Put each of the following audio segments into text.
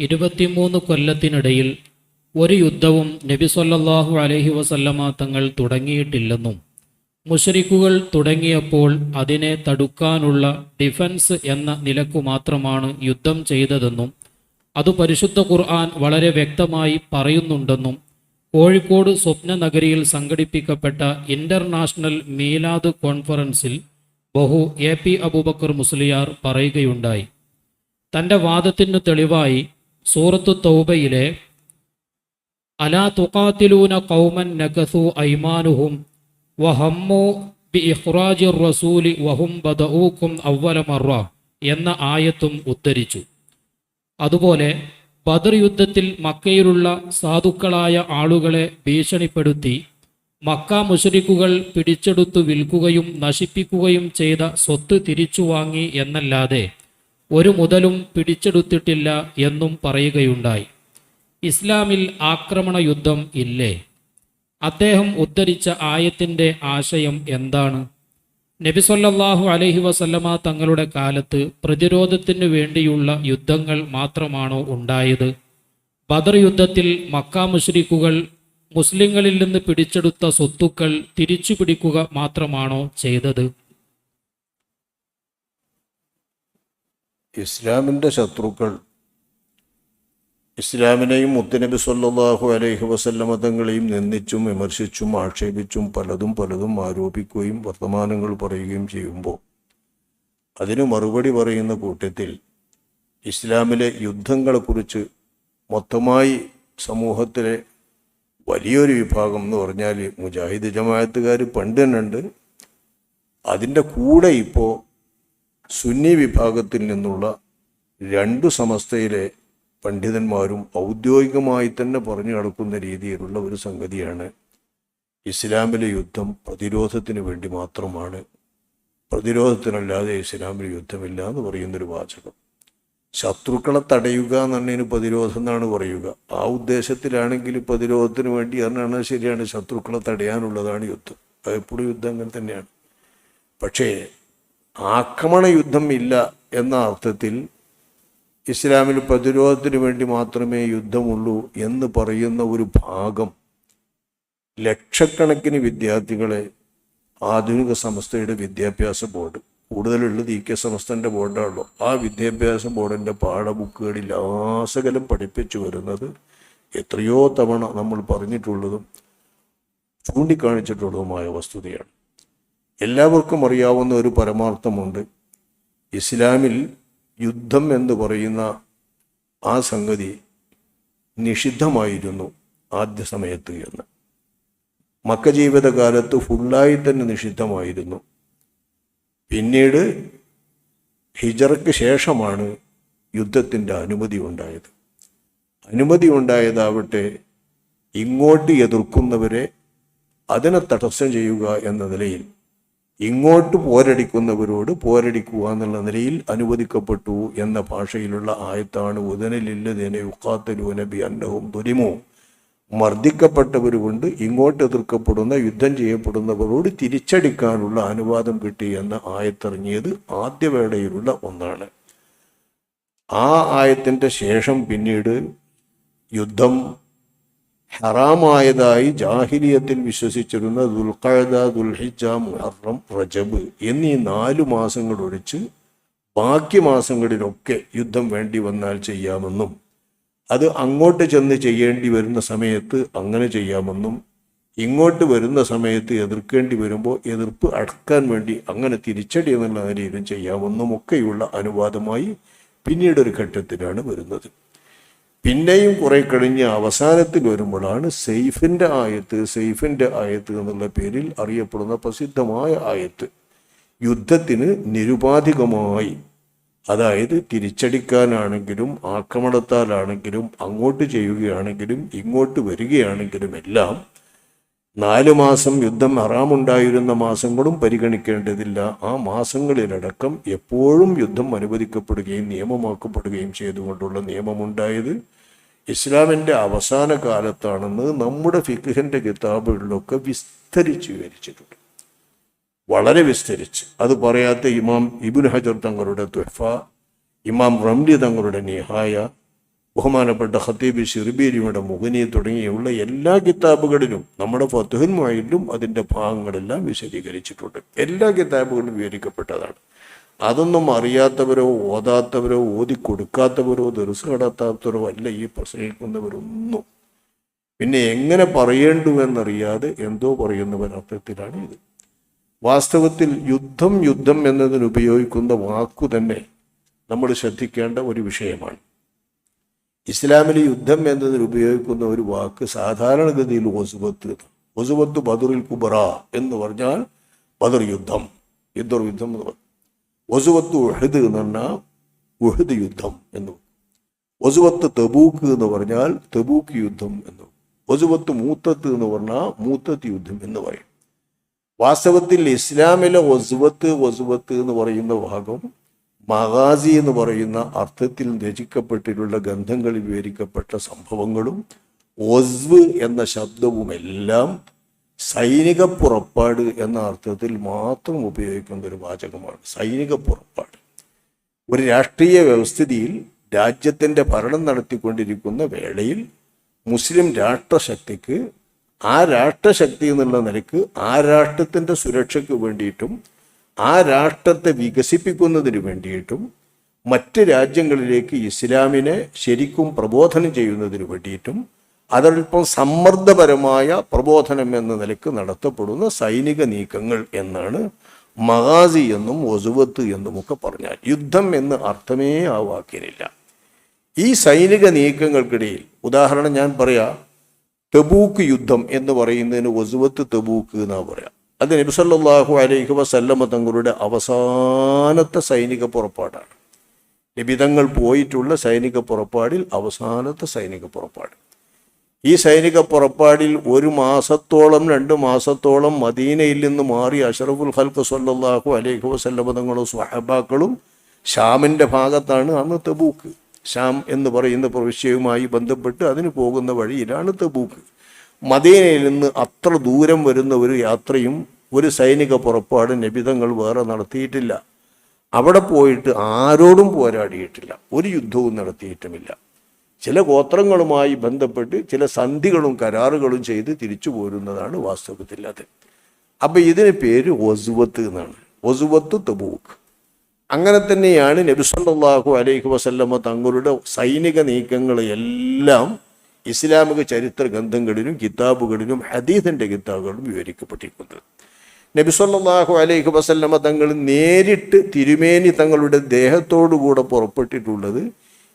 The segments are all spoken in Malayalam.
23 കൊല്ലത്തിനിടയിൽ ഒരു യുദ്ധവും നബി സല്ലല്ലാഹു അലൈഹി വസല്ലമ തങ്ങൾ തുടങ്ങിയിട്ടില്ലെന്നും മുശ്രിക്കുകൾ തുടങ്ങിയപ്പോൾ അതിനെ തടുക്കാനുള്ള ഡിഫൻസ് എന്ന നിലക്കു മാത്രമാണ് യുദ്ധം ചെയ്തതെന്നും അത് പരിശുദ്ധ ഖുർആൻ വളരെ വ്യക്തമായി പറയുന്നുണ്ടെന്നും കോഴിക്കോട് സ്വപ്ന നഗരിയിൽ സംഘടിപ്പിക്കപ്പെട്ട ഇന്റർനാഷണൽ മീലാദ് കോൺഫറൻസിൽ ബഹു എ.പി. അബൂബക്കർ മുസ്ലിയാർ പറയുകയുണ്ടായി. തൻ്റെ വാദത്തിനു തെളിവായി സൂറത്തു തൗബയിലെ അലാ തുഖാതിലൂന ഖൗമൻ നകസു ഐമാനുഹും വഹമ്മു ബി ഇഖ്റാജിർ റസൂലി വഹും ബദഊകും അവ്വല മർറ എന്ന ആയത്തും ഉദ്ധരിച്ചു. അതുപോലെ ബദർ യുദ്ധത്തിൽ മക്കയിലുള്ള സാധുക്കളായ ആളുകളെ ഭീഷണിപ്പെടുത്തി മക്ക മുശ്രിക്കുകൾ പിടിച്ചെടുത്തു വിൽക്കുകയും നശിപ്പിക്കുകയും ചെയ്ത സ്വത്ത് തിരിച്ചു വാങ്ങി എന്നല്ലാതെ ഒരു മുതലും പിടിച്ചെടുത്തിട്ടില്ല എന്നും പറയുകയുണ്ടായി. ഇസ്ലാമിൽ ആക്രമണ യുദ്ധം ഇല്ലേ? അദ്ദേഹം ഉദ്ധരിച്ച ആയത്തിൻ്റെ ആശയം എന്താണ്? നബി സല്ലല്ലാഹു അലൈഹി വസല്ലമ തങ്ങളുടെ കാലത്ത് പ്രതിരോധത്തിനു വേണ്ടിയുള്ള യുദ്ധങ്ങൾ മാത്രമാണോ ഉണ്ടായത്? ബദർ യുദ്ധത്തിൽ മക്ക മുശ്രിക്കുകൾ മുസ്ലിങ്ങളിൽ നിന്ന് പിടിച്ചെടുത്ത സ്വത്തുക്കൾ തിരിച്ചു പിടിക്കുക മാത്രമാണോ ചെയ്തത്? ഇസ്ലാമിൻ്റെ ശത്രുക്കൾ ഇസ്ലാമിനെയും മുത്തുനബി സല്ലല്ലാഹു അലൈഹി വസല്ലമ തങ്ങളെയും നിന്ദിച്ചും വിമർശിച്ചും ആക്ഷേപിച്ചും പലതും ആരോപിക്കുകയും വർത്തമാനങ്ങൾ പറയുകയും ചെയ്യുമ്പോൾ അതിന് മറുപടി പറയുന്ന കൂട്ടത്തിൽ ഇസ്ലാമിലെ യുദ്ധങ്ങളെക്കുറിച്ച് മൊത്തമായി സമൂഹത്തിലെ വലിയൊരു വിഭാഗം എന്ന് പറഞ്ഞാൽ മുജാഹിദ് ജമാഅത്തുകാർ പണ്ട് തന്നെ ഉണ്ട്. അതിൻ്റെ കൂടെ ഇപ്പോൾ സുന്നി വിഭാഗത്തിൽ നിന്നുള്ള 2 സമസ്തയിലെ പണ്ഡിതന്മാരും ഔദ്യോഗികമായി തന്നെ പറഞ്ഞു നടക്കുന്ന രീതിയിലുള്ള ഒരു സംഗതിയാണ് ഇസ്ലാമിലെ യുദ്ധം പ്രതിരോധത്തിന് വേണ്ടി മാത്രമാണ്, പ്രതിരോധത്തിനല്ലാതെ ഇസ്ലാമിൽ യുദ്ധമില്ല എന്ന് പറയുന്നൊരു വാചകം. ശത്രുക്കളെ തടയുക എന്നതിന് പ്രതിരോധം എന്നാണ് പറയുക. ആ ഉദ്ദേശത്തിലാണെങ്കിൽ പ്രതിരോധത്തിന് വേണ്ടി എന്നാണ് ശരിയാണ്, ശത്രുക്കളെ തടയാനുള്ളതാണ് യുദ്ധം. എപ്പോഴും യുദ്ധം അങ്ങനെ തന്നെയാണ്. പക്ഷേ ആക്രമണ യുദ്ധം ഇല്ല എന്ന അർത്ഥത്തിൽ ഇസ്ലാമിൽ പ്രതിരോധത്തിന് വേണ്ടി മാത്രമേ യുദ്ധമുള്ളൂ എന്ന് പറയുന്ന ഒരു ഭാഗം ലക്ഷക്കണക്കിന് വിദ്യാർത്ഥികളെ ആധുനിക സമസ്തയുടെ വിദ്യാഭ്യാസ ബോർഡ്, കൂടുതലുള്ളത് ഇ.കെ. സമസ്തൻ്റെ ബോർഡാണല്ലോ, ആ വിദ്യാഭ്യാസ ബോർഡിൻ്റെ പാഠബുക്കുകളിൽ ആസകലം പഠിപ്പിച്ചു വരുന്നത് എത്രയോ തവണ നമ്മൾ പറഞ്ഞിട്ടുള്ളതും ചൂണ്ടിക്കാണിച്ചിട്ടുള്ളതുമായ വസ്തുതയാണ്. എല്ലാവർക്കും അറിയാവുന്ന ഒരു പരമാർത്ഥമുണ്ട്. ഇസ്ലാമിൽ യുദ്ധം എന്ന് പറയുന്ന ആ സംഗതി നിഷിദ്ധമായിരുന്നു ആദ്യ സമയത്ത് എന്ന്. മക്ക ജീവിതകാലത്ത് ഫുള്ളായി തന്നെ നിഷിദ്ധമായിരുന്നു. പിന്നീട് ഹിജറയ്ക്ക് ശേഷമാണ് യുദ്ധത്തിൻ്റെ അനുമതി ഉണ്ടായത്. അനുമതി ഉണ്ടായതാവട്ടെ ഇങ്ങോട്ട് എതിർക്കുന്നവരെ അതിനെ തടസ്സം ചെയ്യുക എന്ന നിലയിൽ, ഇങ്ങോട്ട് പോരടിക്കുന്നവരോട് പോരടിക്കുക എന്നുള്ള നിലയിൽ അനുവദിക്കപ്പെട്ടു എന്ന ഭാഷയിലുള്ള ആയത്താണ് ഉദനലില്ലതേന യുഖാത്തിലൂന ബി അന്നഹും ദുലിമു. മർദ്ദിക്കപ്പെട്ടവർ കൊണ്ട് ഇങ്ങോട്ട് എതിർക്കപ്പെടുന്ന യുദ്ധം ചെയ്യപ്പെടുന്നവരോട് തിരിച്ചടിക്കാനുള്ള അനുവാദം കിട്ടി എന്ന ആയത്തിറങ്ങിയത് ആദ്യവേളയിലുള്ള ഒന്നാണ്. ആ ആയത്തിൻ്റെ ശേഷം പിന്നീട് യുദ്ധം ഹറാമായതായി ജാഹിലിയത്തിൽ വിശ്വസിച്ചിരുന്ന ദുൽഖഅദ, ദുൽഹിജ്ജ, മുഹറം, റജബ് എന്നീ 4 മാസങ്ങൾ ഒഴിച്ച് ബാക്കി മാസങ്ങളിലൊക്കെ യുദ്ധം വേണ്ടി വന്നാൽ ചെയ്യാമെന്നും അത് അങ്ങോട്ട് ചെന്ന് ചെയ്യേണ്ടി വരുന്ന സമയത്ത് അങ്ങനെ ചെയ്യാമെന്നും ഇങ്ങോട്ട് വരുന്ന സമയത്ത് എതിർക്കേണ്ടി വരുമ്പോൾ എതിർപ്പ് അടക്കാൻ വേണ്ടി അങ്ങനെ തിരിച്ചടി എന്നുള്ള നിലയിലും ചെയ്യാമെന്നും ഒക്കെയുള്ള അനുവാദമായി പിന്നീടൊരു ഘട്ടത്തിലാണ് വരുന്നത്. പിന്നെയും കുറെ കഴിഞ്ഞ് അവസാനത്തിൽ വരുമ്പോഴാണ് സെയ്ഫിൻ്റെ ആയത്ത് എന്നുള്ള പേരിൽ അറിയപ്പെടുന്ന പ്രസിദ്ധമായ ആയത്ത്. യുദ്ധത്തിന് നിരുപാധികമായി, അതായത് തിരിച്ചടിക്കാനാണെങ്കിലും ആക്രമണത്താലാണെങ്കിലും അങ്ങോട്ട് ചെയ്യുകയാണെങ്കിലും ഇങ്ങോട്ട് വരികയാണെങ്കിലും എല്ലാം 4 മാസം യുദ്ധം ഹറാമുണ്ടായിരുന്ന മാസങ്ങളും പരിഗണിക്കേണ്ടതില്ല. ആ മാസങ്ങളിലടക്കം എപ്പോഴും യുദ്ധം അനുവദിക്കപ്പെടുകയും നിയമമാക്കപ്പെടുകയും ചെയ്തുകൊണ്ടുള്ള നിയമമുണ്ടായത് ഇസ്ലാമിൻ്റെ അവസാന കാലത്താണെന്ന് നമ്മുടെ ഫിഖ്ഹിൻ്റെ കിതാബുകളിലൊക്കെ വിസ്തരിച്ച് വിവരിച്ചിട്ടുണ്ട്, വളരെ വിസ്തരിച്ച്. അത് പറയാത്ത ഇമാം ഇബ്നു ഹജർ തങ്ങളുടെ തുഹ്ഫ, ഇമാം റംലി തങ്ങളുടെ നിഹായ, ബഹുമാനപ്പെട്ട ഖത്തീബ് ശിർബീരിയുടെ മുഗ്നി തുടങ്ങിയുള്ള എല്ലാ കിതാബുകളിലും നമ്മുടെ ഫത്ഹുൽ മുഈനിലും അതിൻ്റെ ഭാഗങ്ങളെല്ലാം വിശദീകരിച്ചിട്ടുണ്ട്. എല്ലാ കിതാബുകളും വിവരിക്കപ്പെട്ടതാണ്. അതൊന്നും അറിയാത്തവരോ ഓതാത്തവരോ ഓതി കൊടുക്കാത്തവരോ ദർസ് നടത്താത്തവരോ അല്ല ഈ പ്രസംഗിക്കുന്നവരൊന്നും. പിന്നെ എങ്ങനെ പറയേണ്ടുവെന്നറിയാതെ എന്തോ പറയുന്നവരർത്ഥത്തിലാണ് ഇത്. വാസ്തവത്തിൽ യുദ്ധം എന്നതിന് ഉപയോഗിക്കുന്ന വാക്കു തന്നെ നമ്മൾ ശ്രദ്ധിക്കേണ്ട ഒരു വിഷയമാണ്. ഇസ്ലാമിൽ യുദ്ധം എന്നതിന് ഉപയോഗിക്കുന്ന ഒരു വാക്ക് സാധാരണഗതിയിൽ ഒസുവത്ത് ബദറുൽ കുബറ എന്ന് പറഞ്ഞാൽ ബദർ യുദ്ധം, യുദ്ധം എന്ന് പറഞ്ഞു. ഒസുവത്ത് ഉഹദ് എന്ന് പറഞ്ഞാൽ ഉഹദ് യുദ്ധം എന്ന്. ഒസുവത്ത് തബൂക്ക് എന്ന് പറഞ്ഞാൽ തബൂക്ക് യുദ്ധം എന്ന്. ഒസുവത്ത് മൂത്തത്ത് എന്ന് പറഞ്ഞാൽ മൂത്തത്ത് യുദ്ധം എന്ന് പറയും. വാസ്തവത്തിൽ ഇസ്ലാമിലെ ഒസുവത്ത് എന്ന് പറയുന്ന ഭാഗം മഗാസി എന്ന് പറയുന്ന അർത്ഥത്തിൽ രചിക്കപ്പെട്ടിട്ടുള്ള ഗ്രന്ഥങ്ങളിൽ വിവരിക്കപ്പെട്ട സംഭവങ്ങളും ഒസ്വ് എന്ന ശബ്ദവുമെല്ലാം സൈനിക പുറപ്പാട് എന്ന അർത്ഥത്തിൽ മാത്രം ഉപയോഗിക്കുന്ന ഒരു വാചകമാണ്. സൈനിക പുറപ്പാട്. ഒരു രാഷ്ട്രീയ വ്യവസ്ഥിതിയിൽ രാജ്യത്തിൻ്റെ ഭരണം നടത്തിക്കൊണ്ടിരിക്കുന്ന വേളയിൽ മുസ്ലിം രാഷ്ട്രശക്തിക്ക് ആ രാഷ്ട്രശക്തി എന്നുള്ള നിലക്ക് ആ രാഷ്ട്രത്തിൻ്റെ സുരക്ഷയ്ക്ക് വേണ്ടിയിട്ടും ആ രാഷ്ട്രത്തെ വികസിപ്പിക്കുന്നതിന് വേണ്ടിയിട്ടും മറ്റ് രാജ്യങ്ങളിലേക്ക് ഇസ്ലാമിനെ ശരിക്കും പ്രബോധനം ചെയ്യുന്നതിന് വേണ്ടിയിട്ടും അതൽപ്പം സമ്മർദ്ദപരമായ പ്രബോധനം എന്ന നിലക്ക് നടത്തപ്പെടുന്ന സൈനിക നീക്കങ്ങൾ എന്നാണ് മഗാസി എന്നും ഒസുവത്ത് എന്നുമൊക്കെ പറഞ്ഞാൽ. യുദ്ധം എന്ന് അർത്ഥമേ ആ വാക്കിനില്ല. ഈ സൈനിക നീക്കങ്ങൾക്കിടയിൽ ഉദാഹരണം ഞാൻ പറയാം. തബൂക്ക് യുദ്ധം എന്ന് പറയുന്നതിന് ഒസുവത്ത് തബൂക്ക് എന്നാ പറയാം. അത് നബി സല്ലല്ലാഹു അലൈഹി വസല്ലമ തങ്ങളുടെ അവസാനത്തെ സൈനിക പുറപ്പാടാണ്. നബി തങ്ങൾ പോയിട്ടുള്ള സൈനിക പുറപ്പാടിൽ അവസാനത്തെ സൈനിക പുറപ്പാട്. ഈ സൈനിക പുറപ്പാടിൽ 1 മാസത്തോളം 2 മാസത്തോളം മദീനയിൽ നിന്ന് മാറി അഷ്റഫുൽ ഖൽഖ് സല്ലല്ലാഹു അലൈഹി വസല്ലമ തങ്ങളും സ്വഹബാക്കളും ഷാമിൻ്റെ ഭാഗത്താണ് അന്ന് തബൂക്ക്. ഷാം എന്ന് പറയുന്ന പ്രവിശ്യയുമായി ബന്ധപ്പെട്ട് അതിന് പോകുന്ന വഴിയിലാണ് തബൂക്ക്. മദീനയിൽ നിന്ന് അത്ര ദൂരം വരുന്ന ഒരു യാത്രയും ഒരു സൈനിക പുറപ്പാട് നബിതങ്ങൾ വേറെ നടത്തിയിട്ടില്ല. അവിടെ പോയിട്ട് ആരോടും പോരാടിയിട്ടില്ല, ഒരു യുദ്ധവും നടത്തിയിട്ടുമില്ല. ചില ഗോത്രങ്ങളുമായി ബന്ധപ്പെട്ട് ചില സന്ധികളും കരാറുകളും ചെയ്ത് തിരിച്ചു പോരുന്നതാണ് വാസ്തവത്തിൽ അത്. അപ്പം ഇതിന് പേര് ഒസുവത്ത് എന്നാണ്. ഒസുവത്ത് തബൂക്ക്. അങ്ങനെ തന്നെയാണ് നബി സല്ലല്ലാഹു അലൈഹി വസല്ലമ തങ്ങളുടെ സൈനിക നീക്കങ്ങളെല്ലാം ഇസ്ലാമിക ചരിത്ര ഗ്രന്ഥങ്ങളിലും കിതാബുകളിലും ഹദീസിൻ്റെ കിതാബുകളിലും വിവരിക്കപ്പെട്ടിരിക്കുന്നത്. നബി സല്ലല്ലാഹു അലൈഹി വസല്ലമ തങ്ങൾ നേരിട്ട് തിരുമേനി തങ്ങളുടെ ദേഹത്തോടുകൂടെ പുറപ്പെട്ടിട്ടുള്ളത്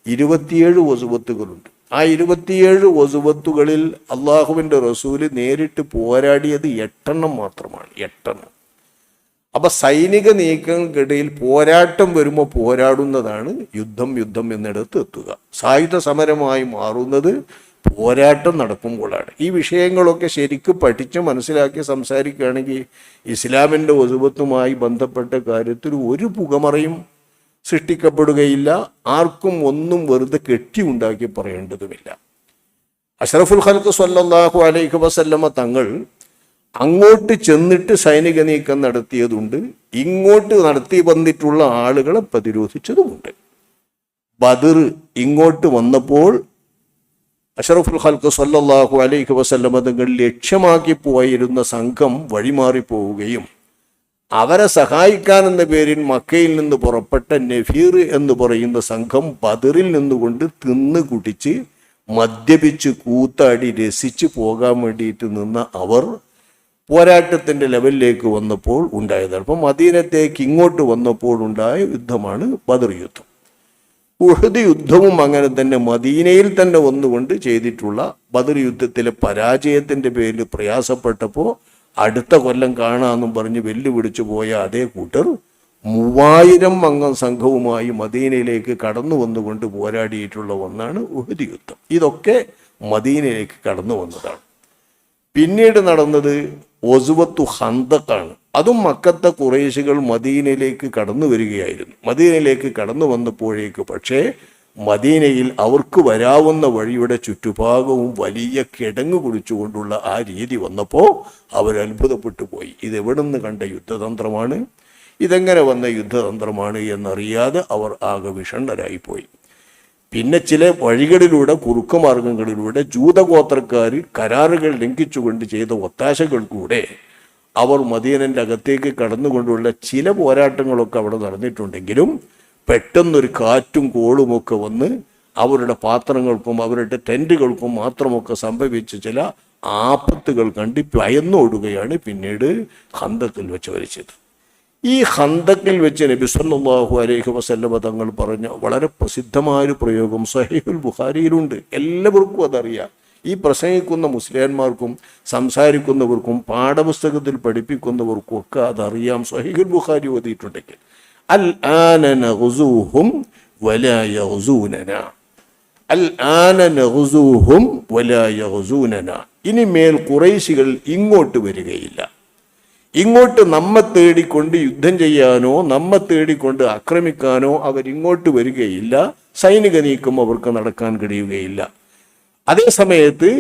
27 ഒസുവത്തുകളുണ്ട്. ആ 27 ഒസുവത്തുകളിൽ അള്ളാഹുവിൻ്റെ റസൂല് നേരിട്ട് പോരാടിയത് 8 മാത്രമാണ്. 8. അപ്പം സൈനിക നീക്കങ്ങൾക്കിടയിൽ പോരാട്ടം വരുമ്പോൾ പോരാടുന്നതാണ് യുദ്ധം എന്നിടത്ത് എത്തുക. സായുധ സമരമായി മാറുന്നത് പോരാട്ടം നടക്കുമ്പോഴാണ്. ഈ വിഷയങ്ങളൊക്കെ ശരിക്കും പഠിച്ച് മനസ്സിലാക്കി സംസാരിക്കുകയാണെങ്കിൽ ഇസ്ലാമിൻ്റെ ഒസുവത്തുമായി ബന്ധപ്പെട്ട കാര്യത്തിൽ ഒരു പുകമറയും സൃഷ്ടിക്കപ്പെടുകയില്ല. ആർക്കും ഒന്നും വെറുതെ കെട്ടി ഉണ്ടാക്കി പറയേണ്ടതുമില്ല. അഷ്റഫുൽ ഖൽഖ് സ്വല്ലല്ലാഹു അലൈഹി വസല്ലമ തങ്ങൾ അങ്ങോട്ട് ചെന്നിട്ട് സൈനിക നീക്കം നടത്തിയതുണ്ട്, ഇങ്ങോട്ട് നടത്തി വന്നിട്ടുള്ള ആളുകളെ പ്രതിരോധിച്ചതുമുണ്ട്. ബദർ ഇങ്ങോട്ട് വന്നപ്പോൾ അഷ്റഫുൽ ഖൽഖ് സ്വല്ലല്ലാഹു അലൈഹി വസല്ലമ തങ്ങൾ ലക്ഷ്യമാക്കി പോയിരുന്ന സംഘം വഴിമാറിപ്പോവുകയും അവരെ സഹായിക്കാനെന്ന പേരിൽ മക്കയിൽ നിന്ന് പുറപ്പെട്ട നഫീർ എന്ന് പറയുന്ന സംഘം ബദറിൽ നിന്നുകൊണ്ട് തിന്ന് കുടിച്ച് മദ്യപിച്ച് കൂത്താടി രസിച്ച് പോകാൻ വേണ്ടിയിട്ട് നിന്ന അവർ പോരാട്ടത്തിൻ്റെ ലെവലിലേക്ക് വന്നപ്പോൾ ഉണ്ടായതാണ്. അപ്പം മദീനത്തേക്ക് ഇങ്ങോട്ട് വന്നപ്പോൾ ഉണ്ടായ യുദ്ധമാണ് ബദർ യുദ്ധം. ഉഹദ് യുദ്ധവും അങ്ങനെ തന്നെ മദീനയിൽ തന്നെ വന്നുകൊണ്ട് ചെയ്തിട്ടുള്ള ബദർ യുദ്ധത്തിലെ പരാജയത്തിൻ്റെ പേരിൽ പ്രയാസപ്പെട്ടപ്പോൾ അടുത്ത കൊല്ലം കാണാമെന്നും പറഞ്ഞ് വെല്ലുവിളിച്ചു പോയ അതേ കൂട്ടർ 3000 അംഗം സംഘവുമായി മദീനയിലേക്ക് കടന്നു വന്നുകൊണ്ട് പോരാടിയിട്ടുള്ള ഒന്നാണ് ഉഹദ് യുദ്ധം. ഇതൊക്കെ മദീനയിലേക്ക് കടന്നു വന്നതാണ്. പിന്നീട് നടന്നത് ഒസുവത്തു ഖന്തഖാണ്. അതും മക്കത്തെ ഖുറൈശികൾ മദീനയിലേക്ക് കടന്നു വരികയായിരുന്നു. മദീനയിലേക്ക് കടന്നു വന്നപ്പോഴേക്ക് പക്ഷേ മദീനയിൽ അവർക്ക് വരാവുന്ന വഴിയുടെ ചുറ്റുഭാഗവും വലിയ കിടങ്ങ് കുടിച്ചുകൊണ്ടുള്ള ആ രീതി വന്നപ്പോൾ അവർ അത്ഭുതപ്പെട്ടു പോയി. ഇതെവിടെ നിന്ന് കണ്ട യുദ്ധതന്ത്രമാണ്, ഇതെങ്ങനെ വന്ന യുദ്ധതന്ത്രമാണ് എന്നറിയാതെ അവർ ആകെ വിഷണ്ണരായിപ്പോയി. പിന്നെ ചില വഴികളിലൂടെ, കുറുക്കുമാർഗങ്ങളിലൂടെ ജൂതഗോത്രക്കാർ കരാറുകൾ ലംഘിച്ചുകൊണ്ട് ചെയ്ത ഒത്താശകൾ കൂടെ അവർ മദീനൻ്റെ അകത്തേക്ക് കടന്നുകൊണ്ടുള്ള ചില പോരാട്ടങ്ങളൊക്കെ അവിടെ നടന്നിട്ടുണ്ടെങ്കിലും പെട്ടെന്നൊരു കാറ്റും കോളുമൊക്കെ വന്ന് അവരുടെ പാത്രങ്ങൾക്കും അവരുടെ ടെൻറ്റുകൾക്കും മാത്രമൊക്കെ സംഭവിച്ച ചില ആപത്തുകൾ കണ്ട് ഭയന്നോടുകയാണ് പിന്നീട് ഖന്തക്കിൽ വെച്ച് മരിച്ചത്. ഈ ഖന്തക്കിൽ വെച്ച് നബി സല്ലല്ലാഹു അലൈഹി വസല്ലമ തങ്ങൾ പറഞ്ഞ വളരെ പ്രസിദ്ധമായൊരു പ്രയോഗം സഹീഹുൽ ബുഖാരിയിലുണ്ട്. എല്ലാവർക്കും അതറിയാം. ഈ പ്രസംഗിക്കുന്ന മുസ്ലിയാന്മാർക്കും സംസാരിക്കുന്നവർക്കും പാഠപുസ്തകത്തിൽ പഠിപ്പിക്കുന്നവർക്കും ഒക്കെ അതറിയാം. സഹീഹുൽ ബുഖാരി ഓതിയിട്ടുണ്ടെങ്കിൽ അൽ ആന നഗ്സൂഹും വലാ യഗ്സൂനനാ, അൽ ആന നഗ്സൂഹും വലാ യഗ്സൂനനാ. ഇനിമേൽ ഖുറൈശികൾ ഇങ്ങോട്ട് വരികയില്ല. ഇങ്ങോട്ട് നമ്മെ തേടിക്കൊണ്ട് യുദ്ധം ചെയ്യാനോ നമ്മെ തേടിക്കൊണ്ട് ആക്രമിക്കാനോ അവരിങ്ങോട്ട് വരികയില്ല. സൈനിക നീക്കം അവർക്ക് നടക്കാൻ കഴിയുകയില്ല. അതേ സമയത്ത്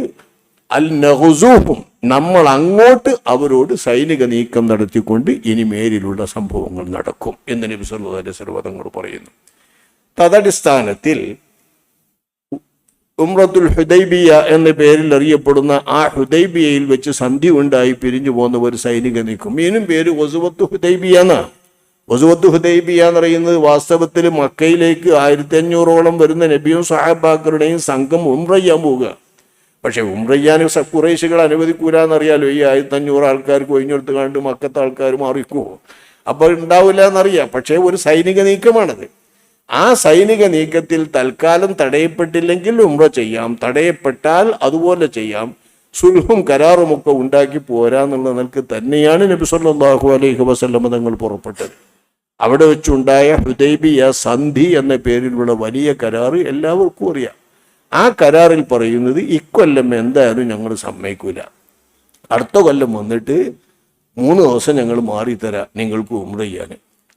അൽ നഗ്സൂഹും, നമ്മൾ അങ്ങോട്ട് അവരോട് സൈനിക നീക്കം നടത്തിക്കൊണ്ട് ഇനി മേലിലുള്ള സംഭവങ്ങൾ നടക്കും എന്ന് നബി സല്ലല്ലാഹു അലൈഹി വസല്ലം തങ്ങൾ പറയുന്നു. തദടിസ്ഥാനത്തിൽ ഉംറത്തുൽ ഹുദൈബിയ എന്ന പേരിൽ അറിയപ്പെടുന്ന ആ ഹുദൈബിയയിൽ വെച്ച് സന്ധി ഉണ്ടായി പിരിഞ്ഞു പോകുന്ന ഒരു സൈനിക നീക്കം, ഇതിനും പേര് ഗസ്വത്തുൽ ഹുദൈബിയ എന്നാണ്. ഗസ്വത്തുൽ ഹുദൈബിയ എന്ന് പറയുന്നത് വാസ്തവത്തിൽ മക്കയിലേക്ക് 1500ഓളം വരുന്ന നബിയും സഹാബാക്കളുടെയും സംഘം ഉംറ ചെയ്യാൻ പോവുക. പക്ഷെ ഉംറ ചെയ്യാൻ ഖുറൈശികൾ അനുവദിക്കൂലെന്നറിയാലോ. ഈ 1500 ആൾക്കാർക്ക് ഒഴിഞ്ഞെടുത്ത് കണ്ട് മക്കത്തെ ആൾക്കാർ മാറിക്കുമോ? അപ്പോൾ ഉണ്ടാവില്ല എന്നറിയാം. പക്ഷേ ഒരു സൈനിക നീക്കമാണത്. ആ സൈനിക നീക്കത്തിൽ തൽക്കാലം തടയപ്പെട്ടില്ലെങ്കിൽ ഉംറ ചെയ്യാം, തടയപ്പെട്ടാൽ അതുപോലെ ചെയ്യാം. സുൽഹും കരാറുമൊക്കെ ഉണ്ടാക്കി പോരാന്നുള്ള നിലക്ക് തന്നെയാണ് നബി സല്ലല്ലാഹു അലൈഹി വസല്ലം തങ്ങൾ പുറപ്പെട്ടത്. അവിടെ വെച്ചുണ്ടായ ഹുദൈബിയ സന്ധി എന്ന പേരിലുള്ള വലിയ കരാറ് എല്ലാവർക്കും അറിയാം. ആ കരാറിൽ പറയുന്നത് ഇക്കൊല്ലം എന്തായാലും ഞങ്ങൾ സമ്മതിക്കൂല, അടുത്ത കൊല്ലം വന്നിട്ട് 3 ദിവസം ഞങ്ങൾ മാറിത്തരാം നിങ്ങൾക്ക് ഉംറ ചെയ്യാൻ,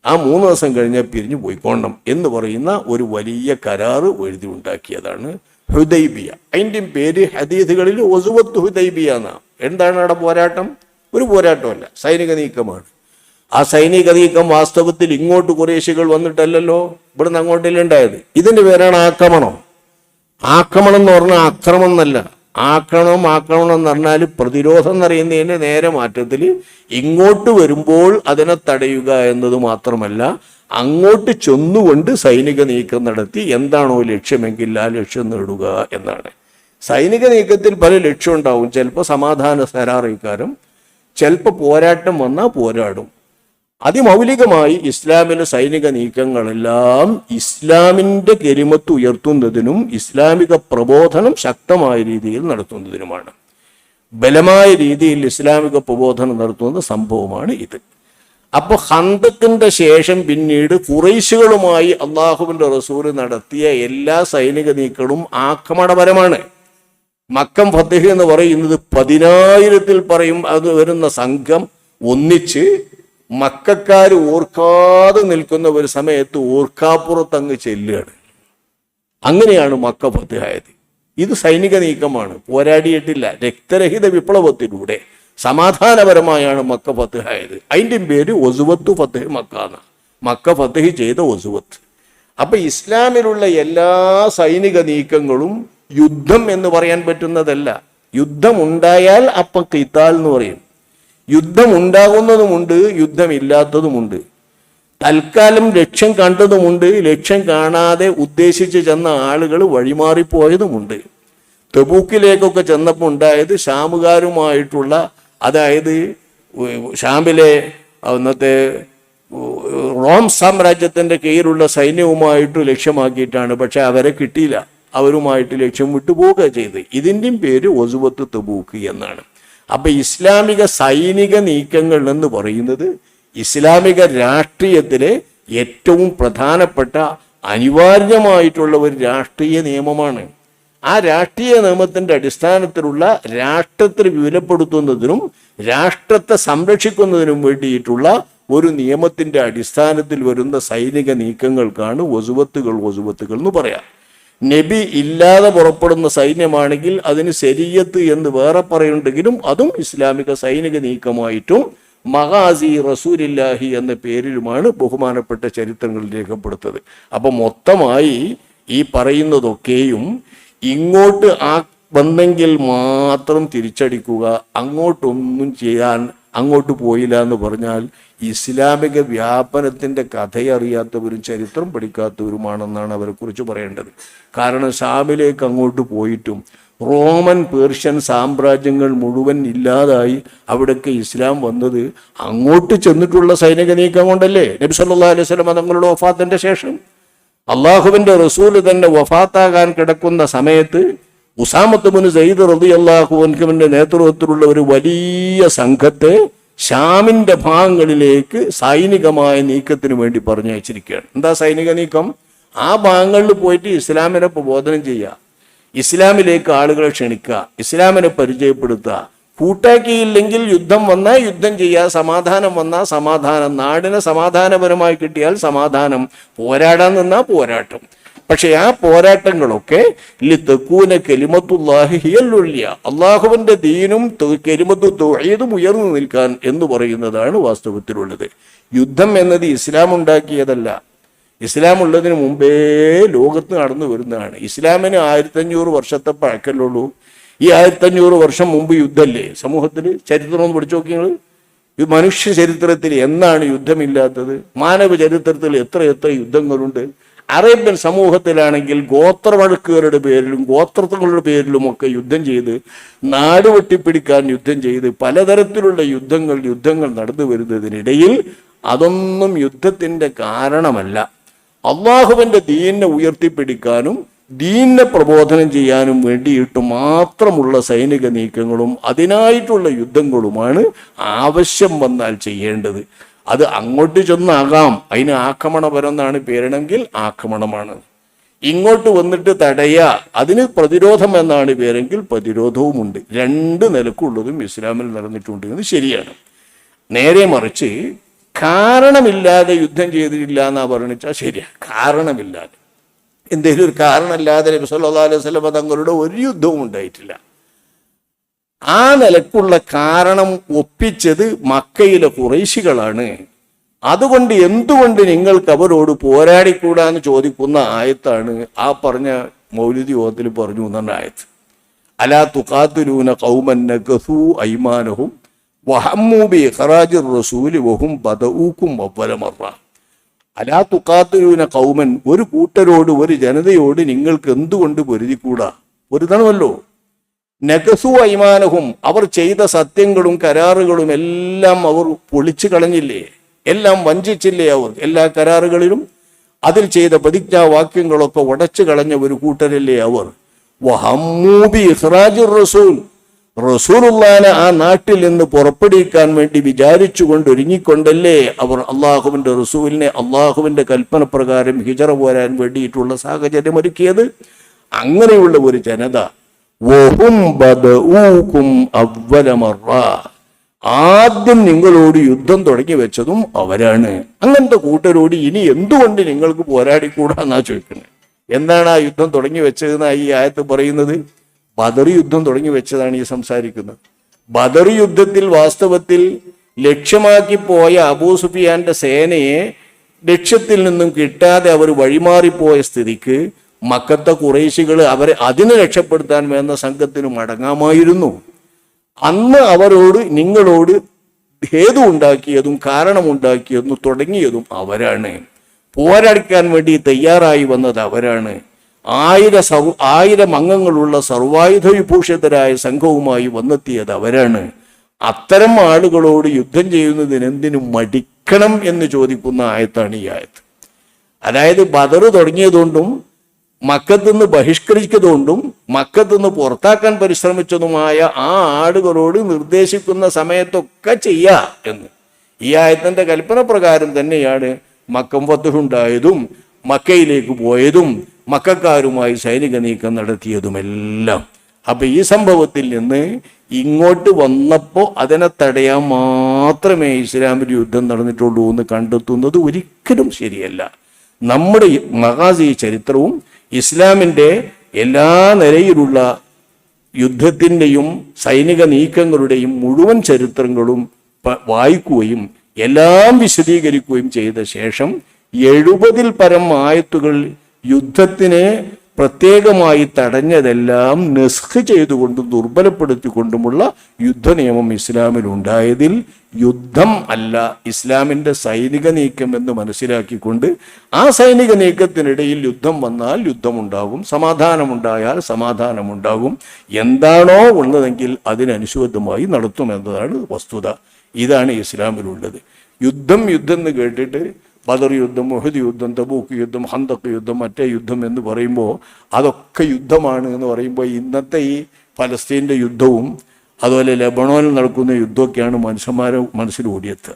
ആ 3 ദിവസം കഴിഞ്ഞാൽ പിരിഞ്ഞു പോയിക്കോണം എന്ന് പറയുന്ന ഒരു വലിയ കരാറ് എഴുതി ഉണ്ടാക്കിയതാണ് ഹുദൈബിയ. അതിൻ്റെ പേര് ഹദീസുകളിൽ ഗസ്വത്തുൽ ഹുദൈബിയ എന്നാണ്. എന്താണ് അവിടെ പോരാട്ടം? ഒരു പോരാട്ടമല്ല, സൈനിക നീക്കമാണ്. ആ സൈനിക നീക്കം വാസ്തവത്തിൽ ഇങ്ങോട്ട് ഖുറൈശികൾ വന്നിട്ടല്ലല്ലോ, ഇവിടുന്ന് അങ്ങോട്ടല്ലേ ഉണ്ടായത്. ഇതിൻ്റെ പേരാണ് ആക്രമണം. ആക്രമണം എന്ന് പറഞ്ഞാൽ ആക്രമണം എന്നല്ല. ആക്രമണം എന്ന് പറഞ്ഞാൽ പ്രതിരോധം എന്നറിയുന്നതിൻ്റെ നേരെ മാറ്റത്തിൽ ഇങ്ങോട്ട് വരുമ്പോൾ അതിനെ തടയുക എന്നത് മാത്രമല്ല, അങ്ങോട്ട് ചെന്നുകൊണ്ട് സൈനിക നീക്കം നടത്തി എന്താണോ ലക്ഷ്യമെങ്കിൽ ആ ലക്ഷ്യം നേടുക എന്നാണ്. സൈനിക നീക്കത്തിൽ പല ലക്ഷ്യം ഉണ്ടാവും. ചിലപ്പോൾ സമാധാന കരാറിക്കാരും, ചിലപ്പോൾ പോരാട്ടം വന്നാൽ പോരാടും. അതിമൗലികമായി ഇസ്ലാമിലെ സൈനിക നീക്കങ്ങളെല്ലാം ഇസ്ലാമിൻ്റെ കെലിമത്ത് ഉയർത്തുന്നതിനും ഇസ്ലാമിക പ്രബോധനം ശക്തമായ രീതിയിൽ നടത്തുന്നതിനുമാണ്. ബലമായ രീതിയിൽ ഇസ്ലാമിക പ്രബോധനം നടത്തുന്ന സംഭവമാണ് ഇത്. അപ്പോൾ ഖന്തക്കിന്റെ ശേഷം പിന്നീട് ഖുറൈശികളുമായി അള്ളാഹുവിൻ്റെ റസൂൽ നടത്തിയ എല്ലാ സൈനിക നീക്കങ്ങളും ആക്രമണപരമാണ്. മക്കം ഫത്ഹ് എന്ന് പറയുന്നത് 10,000-ൽ പറയും അത് വരുന്ന സംഘം ഒന്നിച്ച് മക്കക്കാർ ഓർക്കാതെ നിൽക്കുന്ന ഒരു സമയത്ത് ഓർക്കാപ്പുറത്ത് അങ്ങ് ചെല്ലുകയാണ്. അങ്ങനെയാണ് മക്ക ഫത്ഹ് ആയത്. ഇത് സൈനിക നീക്കമാണ്, പോരാടിയിട്ടില്ല. രക്തരഹിത വിപ്ലവത്തിലൂടെ സമാധാനപരമായാണ് മക്ക ഫത്ഹ് ആയത്. അതിൻ്റെ പേര് ഗസ്വത്തുൽ ഫത്ഹ് മക്ക എന്നാണ്. മക്ക ഫത്ഹ് ചെയ്ത ഗസ്വത്ത്. അപ്പൊ ഇസ്ലാമിലുള്ള എല്ലാ സൈനിക നീക്കങ്ങളും യുദ്ധം എന്ന് പറയാൻ പറ്റുന്നതല്ല. യുദ്ധം ഉണ്ടായാൽ അപ്പം ഖിതാൽ എന്ന് പറയും. യുദ്ധം ഉണ്ടാകുന്നതുമുണ്ട്, യുദ്ധമില്ലാത്തതുമുണ്ട്. തൽക്കാലം ലക്ഷ്യം കണ്ടതുമുണ്ട്, ലക്ഷ്യം കാണാതെ ഉദ്ദേശിച്ച് ചെന്ന ആളുകൾ വഴിമാറിപ്പോയതുമുണ്ട്. തബൂക്കിലേക്കൊക്കെ ചെന്നപ്പോൾ ഉണ്ടായത് ഷാമുകാരുമായിട്ടുള്ള, അതായത് ഷാമിലെ അന്നത്തെ റോം സാമ്രാജ്യത്തിൻ്റെ കീഴിലുള്ള സൈന്യവുമായിട്ട് ലക്ഷ്യമാക്കിയിട്ടാണ്. പക്ഷെ അവരെ കിട്ടിയില്ല, അവരുമായിട്ട് ലക്ഷ്യം വിട്ടുപോവുക ചെയ്ത്. ഇതിൻ്റെയും പേര് ഗസ്വത്തുൽ തബൂക്ക് എന്നാണ്. അപ്പൊ ഇസ്ലാമിക സൈനിക നീക്കങ്ങൾ എന്ന് പറയുന്നത് ഇസ്ലാമിക രാഷ്ട്രീയത്തിലെ ഏറ്റവും പ്രധാനപ്പെട്ട അനിവാര്യമായിട്ടുള്ള ഒരു രാഷ്ട്രീയ നിയമമാണ്. ആ രാഷ്ട്രീയ നിയമത്തിന്റെ അടിസ്ഥാനത്തിലുള്ള രാഷ്ട്രത്തെ വിപുലപ്പെടുത്തുന്നതിനും രാഷ്ട്രത്തെ സംരക്ഷിക്കുന്നതിനും വേണ്ടിയിട്ടുള്ള ഒരു നിയമത്തിന്റെ അടിസ്ഥാനത്തിൽ വരുന്ന സൈനിക നീക്കങ്ങൾക്കാണ് ഗസ്വത്തുകൾ എന്ന് പറയാം. നബി ഇല്ലാതെ പുറപ്പെടുന്ന സൈന്യമാണെങ്കിൽ അതിന് ശരീഅത്ത് എന്ന് വേറെ പറയുന്നുണ്ടെങ്കിലും അതും ഇസ്ലാമിക സൈനിക നീക്കമായിട്ടും മഗാസി റസൂലില്ലാഹി എന്ന പേരിലുമാണ് ബഹുമാനപ്പെട്ട ചരിത്രങ്ങൾ രേഖപ്പെടുത്തത്. അപ്പം മൊത്തമായി ഈ പറയുന്നതൊക്കെയും ഇങ്ങോട്ട് വന്നെങ്കിൽ മാത്രം തിരിച്ചടിക്കുക, അങ്ങോട്ടൊന്നും ചെയ്യാൻ അങ്ങോട്ട് പോയില്ല എന്ന് പറഞ്ഞാൽ ഇസ്ലാമിക വ്യാപനത്തിൻ്റെ കഥയറിയാത്തവരും ചരിത്രം പഠിക്കാത്തവരുമാണെന്നാണ് അവരെക്കുറിച്ച് പറയേണ്ടത്. കാരണം ഷാമിലേക്ക് അങ്ങോട്ട് പോയിട്ടും റോമൻ പേർഷ്യൻ സാമ്രാജ്യങ്ങൾ മുഴുവൻ ഇല്ലാതായി അവിടേക്ക് ഇസ്ലാം വന്നത് അങ്ങോട്ട് ചെന്നിട്ടുള്ള സൈനിക നീക്കം കൊണ്ടല്ലേ? നബി സല്ലല്ലാഹു അലൈഹി വസല്ലം തങ്ങളുടെ വഫാത്തിന്റെ ശേഷം അള്ളാഹുവിന്റെ റസൂല് തന്നെ വഫാത്താകാൻ കിടക്കുന്ന സമയത്ത് ഉസാമത്ത് ബിൻ സയ്യിദ് റളിയല്ലാഹു അൻഹുവിന്റെ നേതൃത്വത്തിലുള്ള ഒരു വലിയ സംഘത്തെ ഷാമിന്റെ ഭാഗങ്ങളിലേക്ക് സൈനികമായ നീക്കത്തിന് വേണ്ടി പറഞ്ഞയച്ചിരിക്കുകയാണ്. എന്താ സൈനിക നീക്കം? ആ ഭാഗങ്ങളിൽ പോയിട്ട് ഇസ്ലാമിനെ പ്രബോധനം ചെയ്യുക, ഇസ്ലാമിലേക്ക് ആളുകളെ ക്ഷണിക്കുക, ഇസ്ലാമിനെ പരിചയപ്പെടുത്തുക. കൂട്ടാക്കിയില്ലെങ്കിൽ യുദ്ധം വന്നാൽ യുദ്ധം ചെയ്യുക, സമാധാനം വന്നാൽ സമാധാനം, നാടിനെ സമാധാനപരമായി കിട്ടിയാൽ സമാധാനം, പോരാടാൻ നിന്നാൽ പോരാട്ടം. പക്ഷെ ആ പോരാട്ടങ്ങളൊക്കെ ലിതകൂന കലിമത്തുല്ലാഹി ഹിയൽ ഉൽയ, അള്ളാഹുവിന്റെ ദീനും കലിമത്തു തൗഹീദും ഉയർന്നു നിൽക്കാൻ എന്ന് പറയുന്നതാണ് വാസ്തവത്തിലുള്ളത്. യുദ്ധം എന്നത് ഇസ്ലാം ഉണ്ടാക്കിയതല്ല, ഇസ്ലാം ഉള്ളതിന് മുമ്പേ ലോകത്ത് നടന്നു വരുന്നതാണ്. ഇസ്ലാമിന് 1500 വർഷത്തെ പഴക്കല്ലുള്ളൂ. ഈ 1500 വർഷം മുമ്പ് യുദ്ധമല്ലേ സമൂഹത്തിൽ? ചരിത്രം ഒന്ന് പഠിച്ചു നോക്കി നിങ്ങൾ. മനുഷ്യ ചരിത്രത്തിൽ എന്നാണ് യുദ്ധമില്ലാത്തത്? മാനവ ചരിത്രത്തിൽ എത്ര യുദ്ധങ്ങളുണ്ട്? അറേബ്യൻ സമൂഹത്തിലാണെങ്കിൽ ഗോത്രവഴക്കുകളുടെ പേരിലും ഗോത്രങ്ങളുടെ പേരിലുമൊക്കെ യുദ്ധം ചെയ്ത്, നാട് വെട്ടിപ്പിടിക്കാൻ യുദ്ധം ചെയ്ത്, പലതരത്തിലുള്ള യുദ്ധങ്ങൾ നടന്നു വരുന്നതിനിടയിൽ അതൊന്നും യുദ്ധത്തിൻ്റെ കാരണമല്ല. അള്ളാഹുവിൻ്റെ ദീനിനെ ഉയർത്തിപ്പിടിക്കാനും ദീനിനെ പ്രബോധനം ചെയ്യാനും വേണ്ടിയിട്ട് മാത്രമുള്ള സൈനിക നീക്കങ്ങളും അതിനായിട്ടുള്ള യുദ്ധങ്ങളുമാണ് ആവശ്യം വന്നാൽ ചെയ്യേണ്ടത്. അത് അങ്ങോട്ട് ചെന്നാകാം, അതിന് ആക്രമണപരം എന്നാണ് പേരെങ്കിൽ ആക്രമണമാണ്. ഇങ്ങോട്ട് വന്നിട്ട് തടയുക, അതിന് പ്രതിരോധം എന്നാണ് പേരെങ്കിൽ പ്രതിരോധവുമുണ്ട്. 2 നിലക്കുള്ളതും ഇസ്ലാമിൽ നടന്നിട്ടുണ്ട് എന്ന് ശരിയാണ്. നേരെ മറിച്ച് കാരണമില്ലാതെ യുദ്ധം ചെയ്തിട്ടില്ല എന്നാ പറഞ്ഞാൽ ശരിയാണ്. കാരണമില്ലാതെ, എന്തെങ്കിലും ഒരു കാരണമില്ലാതെ നബി സല്ലല്ലാഹു അലൈഹി വസല്ലം തങ്ങളുടെ ഒരു യുദ്ധവും ഉണ്ടായിട്ടില്ല. ആ നിലക്കുള്ള കാരണം ഒപ്പിച്ചത് മക്കയിലെ ഖുറൈശികളാണ്. അതുകൊണ്ട് എന്തുകൊണ്ട് നിങ്ങൾക്ക് അവരോട് പോരാടിക്കൂടാന്ന് ചോദിക്കുന്ന ആയത്താണ് ആ പറഞ്ഞ മൗലിദി ഓത്തിൽ പറഞ്ഞു എന്ന ആയത്ത്. അലാ തുഖാതിലൂന ഖൗമൻ നഖസൂ അയ്മാനഹും വഹമ്മൂ ബി ഇഖ്റാജിർ റസൂലി വഹും ബദഊകും അവ്വല മറ. അലാ തുഖാതിലൂന ഖൗമൻ, ഒരു കൂട്ടരോട്, ഒരു ജനതയോട് നിങ്ങൾക്ക് എന്തുകൊണ്ട് പൊരുതിക്കൂടാ? പൊരുതണമല്ലോ. നഖസു അയ്മാനഹും, അവർ ചെയ്ത സത്യങ്ങളും കരാറുകളും എല്ലാം അവർ പൊളിച്ചു കളഞ്ഞില്ലേ? എല്ലാം വഞ്ചിച്ചില്ലേ? അവർ എല്ലാ കരാറുകളിലും അതിൽ ചെയ്ത പ്രതിജ്ഞാവാക്യങ്ങളൊക്കെ ഉടച്ചു കളഞ്ഞ ഒരു കൂട്ടരല്ലേ അവർ. വഹമ്മൂ ബി ഇഖ്റാജിർ റസൂൽ, റസൂലുള്ളാഹിനെ ആ നാട്ടിൽ നിന്ന് പുറപ്പെടുവിക്കാൻ വേണ്ടി വിചാരിച്ചുകൊണ്ട് ഒരുങ്ങിക്കൊണ്ടല്ലേ അവർ അള്ളാഹുവിന്റെ റസൂലിനെ അള്ളാഹുവിന്റെ കൽപ്പന പ്രകാരം ഹിജറ പോരാൻ വേണ്ടിയിട്ടുള്ള സാഹചര്യം ഒരുക്കിയത്. അങ്ങനെയുള്ള ഒരു ജനത ആദ്യം നിങ്ങളോട് യുദ്ധം തുടങ്ങി വെച്ചതും അവരാണ്. അങ്ങനത്തെ കൂട്ടരോട് ഇനി എന്തുകൊണ്ട് നിങ്ങൾക്ക് പോരാടിക്കൂടാന്നാ ചോദിക്കുന്നത്. എന്താണ് ആ യുദ്ധം തുടങ്ങി വെച്ചതെന്ന് ഈ ആയത്ത് പറയുന്നത്? ബദർ യുദ്ധം തുടങ്ങി വെച്ചതാണ് ഈ സംസാരിക്കുന്നത്. ബദർ യുദ്ധത്തിൽ വാസ്തവത്തിൽ ലക്ഷ്യമാക്കി പോയ അബൂ സുഫിയാന്റെ സേനയെ ലക്ഷ്യത്തിൽ നിന്നും കിട്ടാതെ അവർ വഴിമാറിപ്പോയ സ്ഥിതിക്ക് മക്കത്തെ ഖുറൈശികൾ അവരെ അതിനെ രക്ഷപ്പെടുത്താൻ വേണ്ട സംഘത്തിന് മടങ്ങാമായിരുന്നു. അന്ന് അവരോട് നിങ്ങളോട് ഹേതു ഉണ്ടാക്കിയതും കാരണമുണ്ടാക്കിയതും തുടങ്ങിയതും അവരാണ്. പോരാടിക്കാൻ വേണ്ടി തയ്യാറായി വന്നത് അവരാണ്. 1000 അംഗങ്ങളുള്ള സർവായുധ വിഭൂഷിതരായ സംഘവുമായി വന്നെത്തിയത് അവരാണ്. അത്തരം ആളുകളോട് യുദ്ധം ചെയ്യുന്നതിന് എന്തിനു മടിക്കണം എന്ന് ചോദിക്കുന്ന ആയത്താണ് ഈ ആയത്ത്. അതായത് ബദർ തുടങ്ങിയതുകൊണ്ടും മക്കത്തുനിന്ന് ബഹിഷ്കരിച്ചതുകൊണ്ടും മക്കത്തുനിന്ന് പുറത്താക്കാൻ പരിശ്രമിച്ചതുമായ ആ ആളുകളോട് നിർദ്ദേശിക്കുന്ന സമയത്തൊക്കെ ചെയ്യാ എന്ന്. ഈ ആയത്തിന്റെ കൽപ്പന പ്രകാരം തന്നെയാണ് മക്കം ഫത്ഹുണ്ടായതും മക്കയിലേക്ക് പോയതും മക്കക്കാരുമായി സൈനിക നീക്കം നടത്തിയതുമെല്ലാം. അപ്പൊ ഈ സംഭവത്തിൽ നിന്ന് ഇങ്ങോട്ട് വന്നപ്പോൾ അതിനെ തടയാൻ മാത്രമേ ഇസ്ലാമിൽ യുദ്ധം നടന്നിട്ടുള്ളൂ എന്ന് കണ്ടെത്തുന്നത് ഒരിക്കലും ശരിയല്ല. നമ്മുടെ മഗാസി ചരിത്രവും ഇസ്ലാമിൻ്റെ എല്ലാ നിലയിലുള്ള യുദ്ധത്തിൻ്റെയും സൈനിക നീക്കങ്ങളുടെയും മുഴുവൻ ചരിത്രങ്ങളും വായിക്കുകയും എല്ലാം വിശദീകരിക്കുകയും ചെയ്ത ശേഷം 70-ൽ പരം ആയത്തുകൾ യുദ്ധത്തിനെ പ്രത്യേകമായി തടഞ്ഞതെല്ലാം നസ്ഖ് ചെയ്തുകൊണ്ടും ദുർബലപ്പെടുത്തിക്കൊണ്ടുമുള്ള യുദ്ധനിയമം ഇസ്ലാമിൽ ഉണ്ടായതിൽ യുദ്ധം അല്ല ഇസ്ലാമിൻ്റെ സൈനിക നീക്കം എന്ന് മനസ്സിലാക്കിക്കൊണ്ട് ആ സൈനിക നീക്കത്തിനിടയിൽ യുദ്ധം വന്നാൽ യുദ്ധമുണ്ടാകും, സമാധാനമുണ്ടായാൽ സമാധാനമുണ്ടാകും, എന്താണോ ഉള്ളതെങ്കിൽ അതിനനുസൃതമായി നടത്തുമെന്നതാണ് വസ്തുത. ഇതാണ് ഇസ്ലാമിലുള്ളത്. യുദ്ധം എന്ന് കേട്ടിട്ട് ബദർ യുദ്ധം, ഉഹദ് യുദ്ധം, തബൂക്ക് യുദ്ധം, ഹന്തക്ക് യുദ്ധം, മറ്റേ യുദ്ധം എന്ന് പറയുമ്പോൾ അതൊക്കെ യുദ്ധമാണ് എന്ന് പറയുമ്പോൾ ഇന്നത്തെ ഈ ഫലസ്തീൻ്റെ യുദ്ധവും അതുപോലെ ലെബണോനിൽ നടക്കുന്ന യുദ്ധമൊക്കെയാണ് മനുഷ്യന്മാരെ മനസ്സിൽ ഓടിയെത്തുക.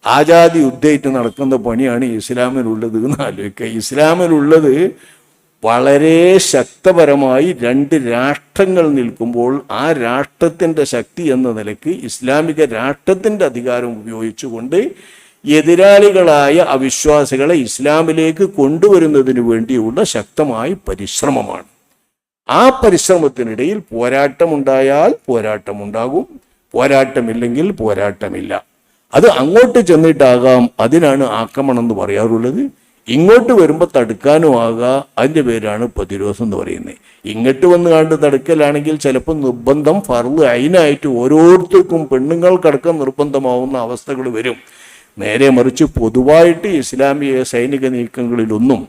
ആജാതി യുദ്ധമായിട്ട് നടക്കുന്ന പണിയാണ് ഇസ്ലാമിലുള്ളത് എന്ന് ആലോചിക്കുക. ഇസ്ലാമിലുള്ളത് വളരെ ശക്തപരമായി രണ്ട് രാഷ്ട്രങ്ങൾ നിൽക്കുമ്പോൾ ആ രാഷ്ട്രത്തിൻ്റെ ശക്തി എന്ന നിലയ്ക്ക് ഇസ്ലാമിക രാഷ്ട്രത്തിൻ്റെ അധികാരം ഉപയോഗിച്ചുകൊണ്ട് എതിരാളികളായ അവിശ്വാസികളെ ഇസ്ലാമിലേക്ക് കൊണ്ടുവരുന്നതിന് വേണ്ടിയുള്ള ശക്തമായ പരിശ്രമമാണ്. ആ പരിശ്രമത്തിനിടയിൽ പോരാട്ടമുണ്ടായാൽ പോരാട്ടമുണ്ടാകും, പോരാട്ടമില്ലെങ്കിൽ പോരാട്ടമില്ല. അത് അങ്ങോട്ട് ചെന്നിട്ടാകാം, അതിനാണ് ആക്രമണം എന്ന് പറയാറുള്ളത്. ഇങ്ങോട്ട് വരുമ്പോൾ തടുക്കാനും ആകാം, അതിൻ്റെ പേരാണ് പ്രതിരോധം എന്ന് പറയുന്നത്. ഇങ്ങോട്ട് വന്ന് കണ്ട് തടുക്കലാണെങ്കിൽ ചിലപ്പോൾ നിർബന്ധം ഫർള് ഐനായിട്ട് ഓരോരുത്തർക്കും പെണ്ണുങ്ങൾക്കടക്കം നിർബന്ധമാവുന്ന അവസ്ഥകൾ വരും. നേരെ മറിച്ച് പൊതുവായിട്ട് ഇസ്ലാമിക സൈനിക നീക്കങ്ങളിലൊന്നും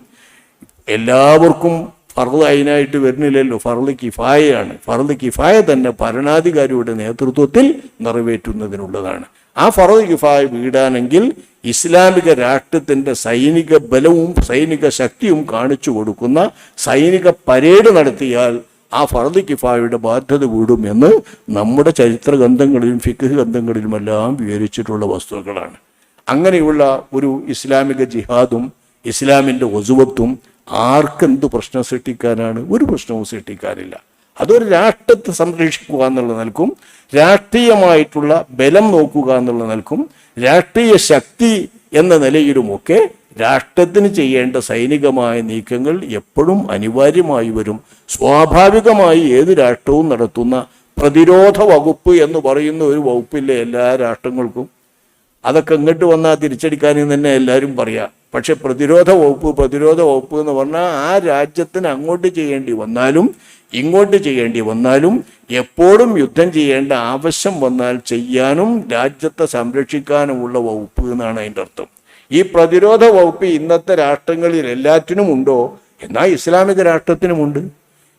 എല്ലാവർക്കും ഫർള് ഐനായിട്ട് വരുന്നില്ലല്ലോ. ഫർള് കിഫായയാണ്. ഫർള് കിഫായ തന്നെ ഭരണാധികാരിയുടെ നേതൃത്വത്തിൽ നിറവേറ്റുന്നതിനുള്ളതാണ്. ആ ഫർള് കിഫായ വീടാണെങ്കിൽ ഇസ്ലാമിക രാഷ്ട്രത്തിൻ്റെ സൈനിക ബലവും സൈനിക ശക്തിയും കാണിച്ചു കൊടുക്കുന്ന സൈനിക പരേഡ് നടത്തിയാൽ ആ ഫർള് കിഫായയുടെ ബാധ്യത വീടും എന്ന് നമ്മുടെ ചരിത്ര ഗ്രന്ഥങ്ങളിലും ഫിഖ് ഗ്രന്ഥങ്ങളിലുമെല്ലാം വിവരിച്ചിട്ടുള്ള വസ്തുക്കളാണ്. അങ്ങനെയുള്ള ഒരു ഇസ്ലാമിക ജിഹാദും ഇസ്ലാമിൻ്റെ ഒസുവത്തും ആർക്കെന്ത് പ്രശ്നം സൃഷ്ടിക്കാനാണ്? ഒരു പ്രശ്നവും സൃഷ്ടിക്കാനില്ല. അതൊരു രാഷ്ട്രത്തെ സംരക്ഷിക്കുക എന്നുള്ള നിലക്കും രാഷ്ട്രീയമായിട്ടുള്ള ബലം നോക്കുക എന്നുള്ള നിലക്കും രാഷ്ട്രീയ ശക്തി എന്ന നിലയിലുമൊക്കെ രാഷ്ട്രത്തിന് ചെയ്യേണ്ട സൈനികമായ നീക്കങ്ങൾ എപ്പോഴും അനിവാര്യമായി വരും. സ്വാഭാവികമായി ഏത് രാഷ്ട്രവും നടത്തുന്ന പ്രതിരോധ വകുപ്പ് എന്ന് പറയുന്ന ഒരു വകുപ്പില്ലേ എല്ലാ രാഷ്ട്രങ്ങൾക്കും? അതൊക്കെ ഇങ്ങോട്ട് വന്നാൽ തിരിച്ചടിക്കാനെന്ന് തന്നെ എല്ലാവരും പറയാം. പക്ഷെ പ്രതിരോധ വകുപ്പ് എന്ന് പറഞ്ഞാൽ ആ രാജ്യത്തിന് അങ്ങോട്ട് ചെയ്യേണ്ടി വന്നാലും ഇങ്ങോട്ട് ചെയ്യേണ്ടി വന്നാലും എപ്പോഴും യുദ്ധം ചെയ്യേണ്ട ആവശ്യം വന്നാൽ ചെയ്യാനും രാജ്യത്തെ സംരക്ഷിക്കാനുമുള്ള വകുപ്പ് എന്നാണ് അതിൻ്റെ അർത്ഥം. ഈ പ്രതിരോധ വകുപ്പ് ഇന്നത്തെ രാഷ്ട്രങ്ങളിൽ എല്ലാറ്റിനും ഉണ്ടോ? എന്നാൽ ഇസ്ലാമിക രാഷ്ട്രത്തിനുമുണ്ട്.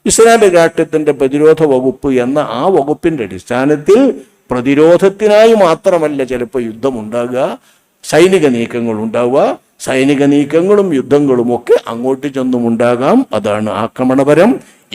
ഇസ്ലാമിക രാഷ്ട്രത്തിൻ്റെ പ്രതിരോധ വകുപ്പ് എന്ന ആ വകുപ്പിൻ്റെ അടിസ്ഥാനത്തിൽ പ്രതിരോധത്തിനായി മാത്രമല്ല ചിലപ്പോൾ യുദ്ധമുണ്ടാകുക, സൈനിക നീക്കങ്ങൾ ഉണ്ടാവുക. സൈനിക നീക്കങ്ങളും യുദ്ധങ്ങളും ഒക്കെ അങ്ങോട്ട് ചെന്നും ഉണ്ടാകാം. അതാണ് ആക്രമണപരം.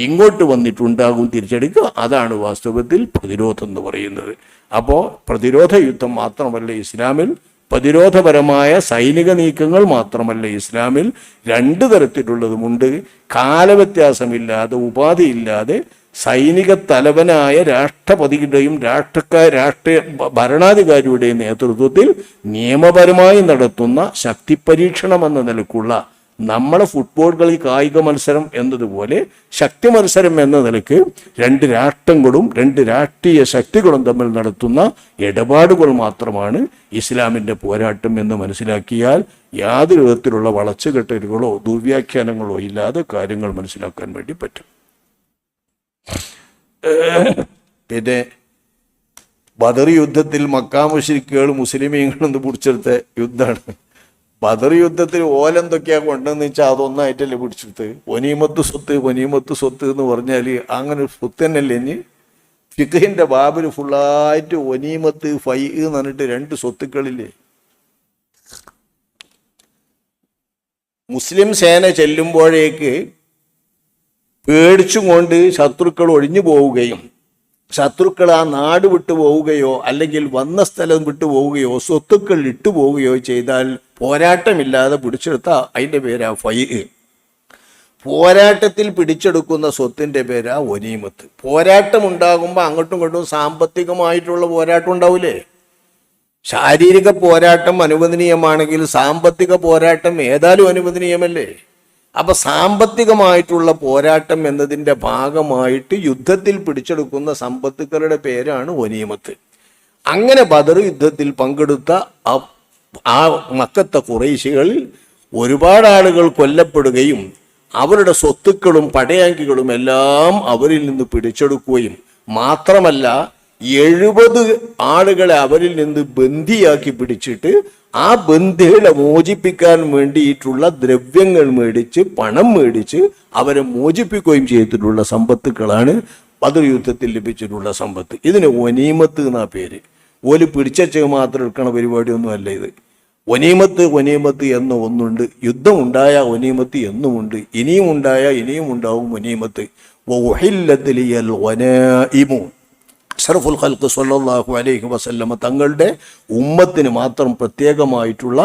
ഇങ്ങോട്ട് വന്നിട്ടുണ്ടാകും തിരിച്ചടിക്കുക. അതാണ് വാസ്തവത്തിൽ പ്രതിരോധം എന്ന് പറയുന്നത്. അപ്പോൾ പ്രതിരോധ യുദ്ധം മാത്രമല്ല ഇസ്ലാമിൽ, പ്രതിരോധപരമായ സൈനിക നീക്കങ്ങൾ മാത്രമല്ല ഇസ്ലാമിൽ, രണ്ട് തരത്തിലുള്ളതുമുണ്ട്. കാലവ്യത്യാസമില്ലാതെ ഉപാധിയില്ലാതെ സൈനിക തലവനായ രാഷ്ട്രപതിയുടെയും രാഷ്ട്രീയ ഭരണാധികാരിയുടെയും നേതൃത്വത്തിൽ നിയമപരമായി നടത്തുന്ന ശക്തിപരീക്ഷണം എന്ന നിലക്കുള്ള നമ്മളെ ഫുട്ബോൾ കളി കായിക മത്സരം എന്നതുപോലെ ശക്തി മത്സരം എന്ന നിലയ്ക്ക് രണ്ട് രാഷ്ട്രങ്ങളും രണ്ട് രാഷ്ട്രീയ ശക്തികളും തമ്മിൽ നടത്തുന്ന ഇടപാടുകൾ മാത്രമാണ് ഇസ്ലാമിൻ്റെ പോരാട്ടം എന്ന് മനസ്സിലാക്കിയാൽ യാതൊരു വിധത്തിലുള്ള വളച്ചുകെട്ടലുകളോ ദുർവ്യാഖ്യാനങ്ങളോ ഇല്ലാതെ കാര്യങ്ങൾ മനസ്സിലാക്കാൻ വേണ്ടി പറ്റും. പിന്നെ ബദർ യുദ്ധത്തിൽ മക്കാ മുശ്രിക്കുകൾ മുസ്ലിമീങ്ങളെന്ന് പിടിച്ചെടുത്ത യുദ്ധമാണ്. ബദർ യുദ്ധത്തിൽ ഓലെന്തൊക്കെയാ കൊണ്ടെന്ന് വെച്ചാൽ അതൊന്നായിട്ടല്ലേ പിടിച്ചെടുത്ത്. ഒനീമത്ത് സ്വത്ത് എന്ന് പറഞ്ഞാൽ അങ്ങനെ ഒരു സ്വത്ത് തന്നെയല്ലേ. ഇനി ഫിഖിന്റെ ബാബിൽ ഫുള്ളായിട്ട് ഒനീമത്ത് ഫൈ എന്ന് പറഞ്ഞിട്ട് രണ്ട് സ്വത്തുക്കളില്ലേ. മുസ്ലിം സേന ചെല്ലുമ്പോഴേക്ക് പേടിച്ചും കൊണ്ട് ശത്രുക്കൾ ഒഴിഞ്ഞു പോവുകയും ശത്രുക്കൾ ആ നാട് വിട്ടു പോവുകയോ അല്ലെങ്കിൽ വന്ന സ്ഥലം വിട്ടു പോവുകയോ സ്വത്തുക്കൾ ഇട്ടുപോവുകയോ ചെയ്താൽ പോരാട്ടമില്ലാതെ പിടിച്ചെടുത്ത അതിൻ്റെ പേരാ ഫൈ. പോരാട്ടത്തിൽ പിടിച്ചെടുക്കുന്ന സ്വത്തിൻ്റെ പേരാ ഒനീമത്ത്. പോരാട്ടം ഉണ്ടാകുമ്പോൾ അങ്ങോട്ടും ഇങ്ങോട്ടും സാമ്പത്തികമായിട്ടുള്ള പോരാട്ടം ഉണ്ടാവില്ലേ. ശാരീരിക പോരാട്ടം അനുവദനീയമാണെങ്കിൽ സാമ്പത്തിക പോരാട്ടം ഏതായാലും അനുവദനീയമല്ലേ. അപ്പൊ സാമ്പത്തികമായിട്ടുള്ള പോരാട്ടം എന്നതിൻ്റെ ഭാഗമായിട്ട് യുദ്ധത്തിൽ പിടിച്ചെടുക്കുന്ന സമ്പത്തുക്കളുടെ പേരാണ് ഒനീമത്ത്. അങ്ങനെ ബദർ യുദ്ധത്തിൽ പങ്കെടുത്ത ആ മക്കത്തെ ഖുറൈശികളിൽ ഒരുപാട് ആളുകൾ കൊല്ലപ്പെടുകയും അവരുടെ സ്വത്തുക്കളും പടയാങ്കികളും എല്ലാം അവരിൽ നിന്ന് പിടിച്ചെടുക്കുകയും മാത്രമല്ല 70 ആളുകളെ അവരിൽ നിന്ന് ബന്ദിയാക്കി പിടിച്ചിട്ട് ആ ബന്ദികളെ മോചിപ്പിക്കാൻ വേണ്ടിയിട്ടുള്ള ദ്രവ്യങ്ങൾ മേടിച്ച് പണം മേടിച്ച് അവരെ മോചിപ്പിക്കുകയും ചെയ്തിട്ടുള്ള സമ്പത്തുക്കളാണ് ബദർ യുദ്ധത്തിൽ ലഭിച്ചിട്ടുള്ള സമ്പത്ത്. ഇതിന് ഒനീമത്ത് എന്നാ പേര്. ഓല് പിടിച്ചു മാത്രം എടുക്കണ പരിപാടിയൊന്നും അല്ല ഇത്. ഒനീമത്ത് എന്ന ഒന്നുണ്ട്. യുദ്ധം ഉണ്ടായ ഒനീമത്ത് എന്നുമുണ്ട്. ഇനിയും ഉണ്ടായ ഇനിയും ഉണ്ടാവും ഒനീമത്ത്. അഷ്റഫുൽ ഖൽഖ് സ്വല്ലല്ലാഹു അലൈഹി വസല്ലമ തങ്ങളുടെ ഉമ്മത്തിന് മാത്രം പ്രത്യേകമായിട്ടുള്ള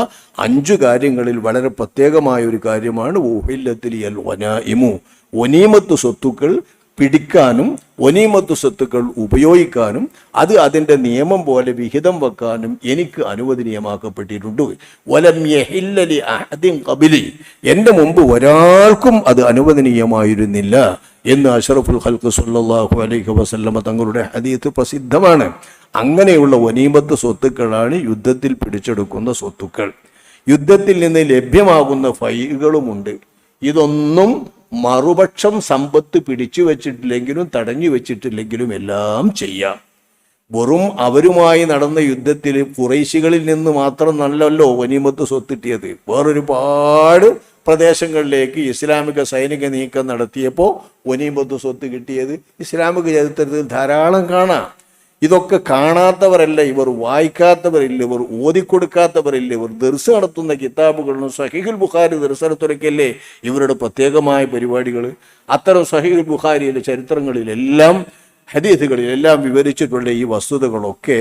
5 കാര്യങ്ങളിൽ വളരെ പ്രത്യേകമായ ഒരു കാര്യമാണ് ഉഹില്ലത്തിലിയൽ വനായിമു. ഒനീമത്ത് സ്വത്തുക്കൾ പിടിക്കാനും ഒനീമത്ത് സ്വത്തുക്കൾ ഉപയോഗിക്കാനും അത് അതിൻ്റെ നിയമം പോലെ വിഹിതം വെക്കാനും എനിക്ക് അനുവദനീയമാക്കപ്പെട്ടിട്ടുണ്ട്. വലം യഹില്ല ലി അഹദിൻ ഖബലി, എൻ്റെ മുമ്പ് ഒരാൾക്കും അത് അനുവദനീയമായിരുന്നില്ല എന്ന് അഷ്റഫുൽ ഖൽഖ് സ്വല്ലല്ലാഹു അലൈഹി വസല്ലമ തങ്ങളുടെ ഹദീത്ത് പ്രസിദ്ധമാണ്. അങ്ങനെയുള്ള ഒനീമത്ത് സ്വത്തുക്കളാണ് യുദ്ധത്തിൽ പിടിച്ചെടുക്കുന്ന സ്വത്തുക്കൾ. യുദ്ധത്തിൽ നിന്ന് ലഭ്യമാകുന്ന ഫൈകളുമുണ്ട്. ഇതൊന്നും മറുപക്ഷം സമ്പത്ത് പിടിച്ചു വച്ചിട്ടില്ലെങ്കിലും തടഞ്ഞു വെച്ചിട്ടില്ലെങ്കിലും എല്ലാം ചെയ്യാം. വെറും അവരുമായി നടന്ന യുദ്ധത്തിൽ ഖുറൈശികളിൽ നിന്ന് മാത്രം നല്ലല്ലോ ഗനീമത്ത് സ്വത്തിട്ടിയത്. വേറൊരുപാട് പ്രദേശങ്ങളിലേക്ക് ഇസ്ലാമിക സൈനിക നീക്കം നടത്തിയപ്പോൾ ഗനീമത്ത് സ്വത്ത് കിട്ടിയത് ഇസ്ലാമിക ചരിത്രത്തിൽ ധാരാളം കാണാം. ഇതൊക്കെ കാണാത്തവരല്ല, ഇവർ വായിക്കാത്തവരില്ല, ഇവർ ഓതിക്കൊടുക്കാത്തവരില്ല, ഇവർ ദർസ് നടത്തുന്ന കിതാബുകളിലും സഹീഹുൽ ബുഖാരി ദർസനത്തുരക്കല്ലേ ഇവരുടെ പ്രത്യേകമായ പരിപാടികൾ. അത്തരം സഹീഹുൽ ബുഖാരിയിലെ ചരിത്രങ്ങളിലെല്ലാം ഹദീസുകളിലെല്ലാം വിവരിച്ചിട്ടുള്ള ഈ വസ്തുതകളൊക്കെ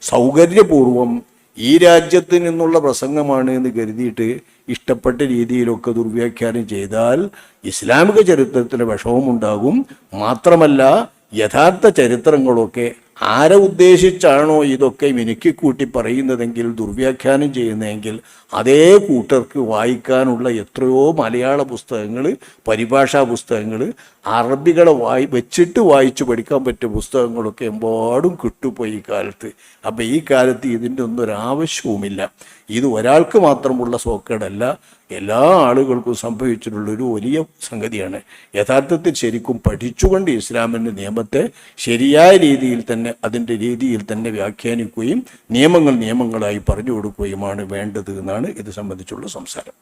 സൗകര്യപൂർവം ഈ രാജ്യത്ത് നിന്നുള്ള പ്രസംഗമാണ് എന്ന് കരുതിയിട്ട് ഇഷ്ടപ്പെട്ട രീതിയിലൊക്കെ ദുർവ്യാഖ്യാനം ചെയ്താൽ ഇസ്ലാമിക ചരിത്രത്തിന് വിഷമമുണ്ടാകും. മാത്രമല്ല യഥാർത്ഥ ചരിത്രങ്ങളൊക്കെ ആരെ ഉദ്ദേശിച്ചാണോ ഇതൊക്കെ മിനുക്കിക്കൂട്ടി പറയുന്നതെങ്കിൽ ദുർവ്യാഖ്യാനം ചെയ്യുന്നതെങ്കിൽ അതേ കൂട്ടർക്ക് വായിക്കാനുള്ള എത്രയോ മലയാള പുസ്തകങ്ങൾ, പരിഭാഷാ പുസ്തകങ്ങൾ, അറബികളെ വെച്ചിട്ട് വായിച്ച് പഠിക്കാൻ പറ്റിയ പുസ്തകങ്ങളൊക്കെ എമ്പാടും കിട്ടുപോയി ഈ കാലത്ത്. അപ്പം ഈ കാലത്ത് ഇതിൻ്റെ ഒന്നും ഒരാവശ്യവുമില്ല. ഇത് ഒരാൾക്ക് മാത്രമുള്ള സോക്കേടല്ല, എല്ലാ ആളുകൾക്കും സംഭവിച്ചിട്ടുള്ളൊരു വലിയ സംഗതിയാണ്. യഥാർത്ഥത്തിൽ ശരിക്കും പഠിച്ചുകൊണ്ട് ഇസ്ലാമിൻ്റെ നിയമത്തെ ശരിയായ രീതിയിൽ തന്നെ അതിൻ്റെ രീതിയിൽ തന്നെ വ്യാഖ്യാനിക്കുകയും നിയമങ്ങളായി പറഞ്ഞു കൊടുക്കുകയുമാണ് വേണ്ടത് എന്നാണ് ഇത് സംബന്ധിച്ചുള്ള സംസാരം.